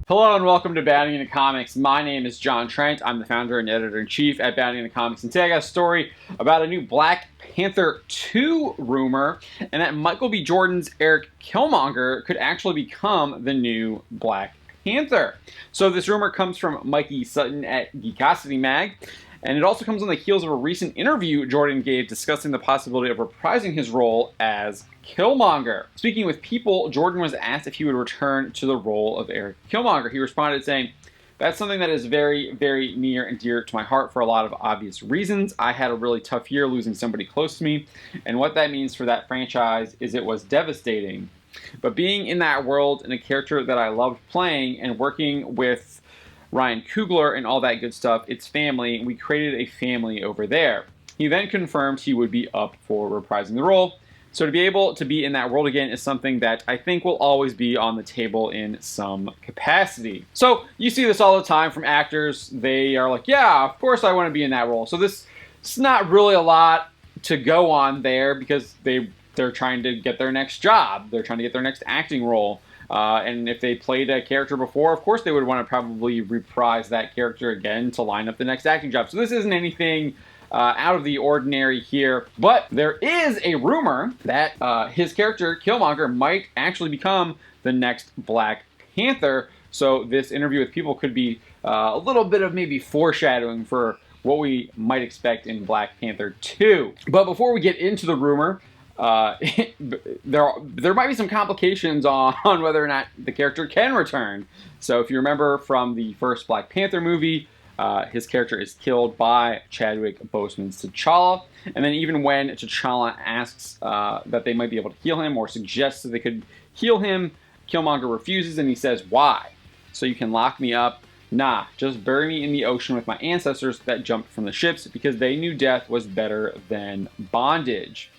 Hello and welcome to Batting Into Comics. My name is John Trent. I'm the founder and editor-in-chief at Batting Into Comics. And today I got a story about a new Black Panther 2 rumor, and that Michael B. Jordan's Erik Killmonger could actually become the new Black Panther. So this rumor comes from Mikey Sutton at Geekosity Mag, and it also comes on the heels of a recent interview Jordan gave discussing the possibility of reprising his role as Killmonger. Speaking with People, Jordan was asked if he would return to the role of Erik Killmonger. He responded saying, "That's something that is very, very near and dear to my heart for a lot of obvious reasons. I had a really tough year losing somebody close to me, and what that means for that franchise is it was devastating. But being in that world and a character that I loved playing and working with Ryan Coogler and all that good stuff, it's family, and we created a family over there." He then confirmed he would be up for reprising the role. So to be able to be in that world again is something that I think will always be on the table in some capacity. So you see this all the time from actors. They are like, yeah, of course I want to be in that role. So this is not really a lot to go on there because they're trying to get their next job. They're trying to get their next acting role. And if they played a character before, of course they would want to probably reprise that character again to line up the next acting job. So this isn't anything out of the ordinary here, but there is a rumor that his character, Killmonger, might actually become the next Black Panther. So this interview with People could be a little bit of maybe foreshadowing for what we might expect in Black Panther 2. But before we get into the rumor, there might be some complications on whether or not the character can return. So if you remember from the first Black Panther movie, his character is killed by Chadwick Boseman's T'Challa, and then even when T'Challa asks that they might be able to heal him or suggests that they could heal him, Killmonger refuses and he says, "Why? So you can lock me up? Nah, just bury me in the ocean with my ancestors that jumped from the ships because they knew death was better than bondage."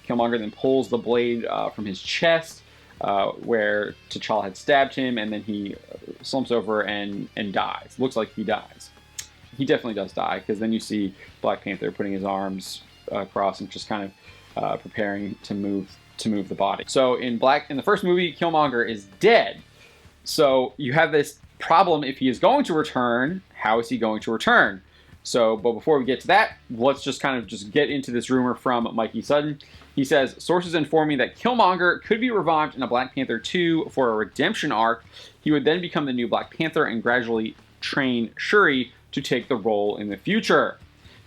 Killmonger then pulls the blade from his chest where T'Challa had stabbed him, and then he slumps over and dies. Looks like he dies. He definitely does die, because then you see Black Panther putting his arms across and just kind of preparing to move the body. So in the first movie, Killmonger is dead. So you have this problem: if he is going to return, how is he going to return? So, but before we get to that, let's just kind of get into this rumor from Mikey Sutton. He says, "Sources inform me that Killmonger could be revived in a Black Panther 2 for a redemption arc. He would then become the new Black Panther and gradually train Shuri to take the role in the future."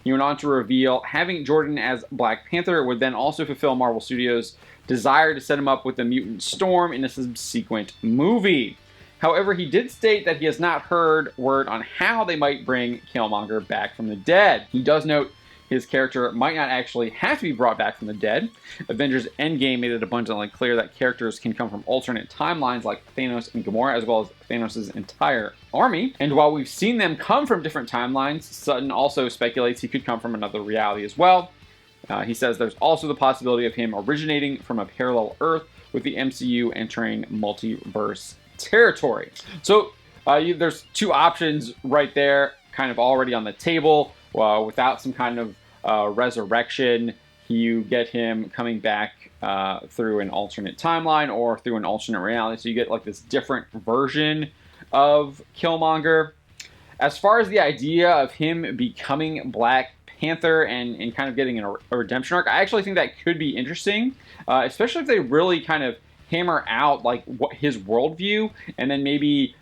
He went on to reveal having Jordan as Black Panther would then also fulfill Marvel Studios' desire to set him up with the mutant Storm in a subsequent movie. However, he did state that he has not heard word on how they might bring Killmonger back from the dead. He does note his character might not actually have to be brought back from the dead. Avengers Endgame made it abundantly clear that characters can come from alternate timelines like Thanos and Gamora, as well as Thanos' entire army. And while we've seen them come from different timelines, Sutton also speculates he could come from another reality as well. He says there's also the possibility of him originating from a parallel Earth, with the MCU entering multiverse territory. So there's two options right there, kind of already on the table. Without some kind of resurrection, you get him coming back through an alternate timeline or through an alternate reality. So you get like this different version of Killmonger. As far as the idea of him becoming Black Panther and kind of getting a redemption arc, I actually think that could be interesting, especially if they really kind of hammer out like what his worldview, and then maybe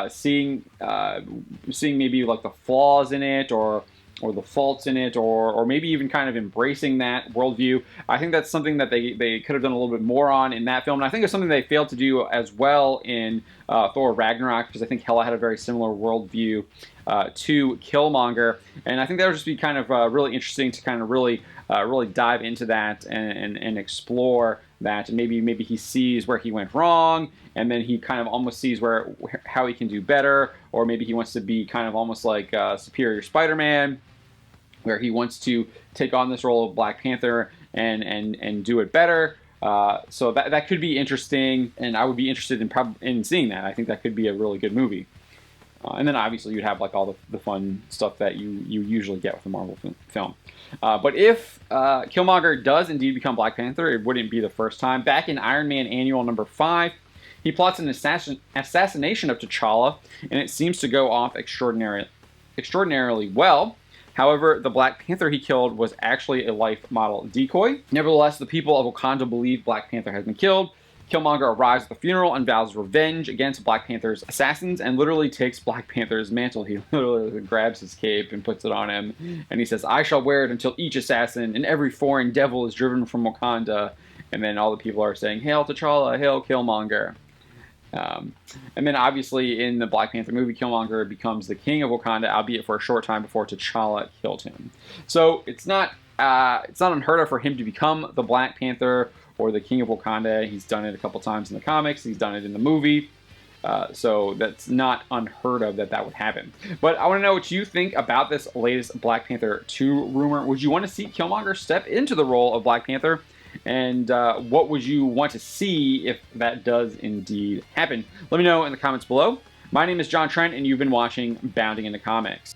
seeing maybe like the flaws in it or the faults in it, or maybe even kind of embracing that worldview. I think that's something that they could have done a little bit more on in that film, and I think it's something they failed to do as well in Thor Ragnarok, because I think Hela had a very similar worldview to Killmonger, and I think that would just be kind of really interesting to kind of really dive into that and explore that, and maybe he sees where he went wrong, and then he kind of almost sees how he can do better, or maybe he wants to be kind of almost like Superior Spider-Man, where he wants to take on this role of Black Panther and do it better. So that could be interesting, and I would be interested in seeing that. I think that could be a really good movie. And then obviously you'd have like all the fun stuff that you usually get with a Marvel film. But if Killmonger does indeed become Black Panther, it wouldn't be the first time. Back in Iron Man Annual number 5, He plots an assassination of T'Challa, and it seems to go off extraordinarily well. However, the Black Panther he killed was actually a life model decoy. Nevertheless, the people of Wakanda believe Black Panther has been killed. Killmonger arrives at the funeral and vows revenge against Black Panther's assassins and literally takes Black Panther's mantle. He literally grabs his cape and puts it on him, and he says, "I shall wear it until each assassin and every foreign devil is driven from Wakanda." And then all the people are saying, "Hail T'Challa, hail Killmonger." And then obviously in the Black Panther movie, Killmonger becomes the king of Wakanda, albeit for a short time before T'Challa killed him. So it's not unheard of for him to become the Black Panther or the king of Wakanda. He's done it a couple times in the comics. He's done it in the movie. So that's not unheard of that would happen. But I want to know what you think about this latest Black Panther 2 rumor. Would you want to see Killmonger step into the role of Black Panther? And what would you want to see if that does indeed happen? Let me know in the comments below. My name is John Trent, and you've been watching Bounding into Comics.